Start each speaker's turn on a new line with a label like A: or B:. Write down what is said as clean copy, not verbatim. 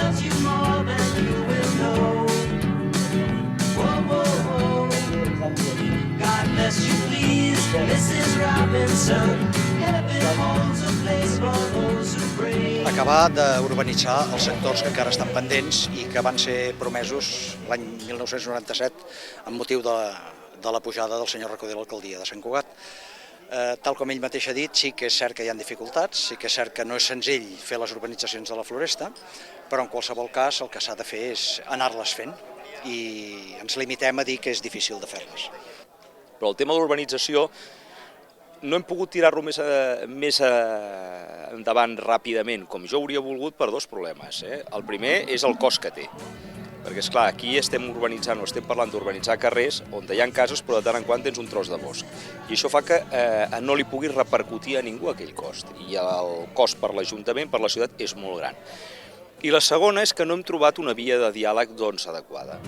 A: loves you more than you will know. Whoa, whoa, whoa. God bless you, please, Mrs. Robinson. Heaven holds a place for those who pray.
B: Acabar d'urbanitzar els sectors que encara estan pendents i que van ser promesos l'any 1997 amb motiu de la pujada del senyor Recoder a l'alcaldia de Sant Cugat. Tal com ell mateix ha dit, sí que és cert que hi ha dificultats, sí que és cert que no és senzill fer les urbanitzacions de la Floresta, però en qualsevol cas el que s'ha de fer és anar-les fent i ens limitem a dir que és difícil de fer-les.
C: Però el tema de l'urbanització no hem pogut tirar-lo més endavant ràpidament, com jo hauria volgut, per dos problemes. El primer és el cost que té. Perquè, esclar, aquí estem urbanitzant o estem parlant d'urbanitzar carrers on hi ha cases però de tant en quant tens un tros de bosc. I això fa que no li pugui repercutir a ningú aquell cost. I el cost per l'Ajuntament, per la ciutat, és molt gran. I la segona és que no hem trobat una via de diàleg adequada.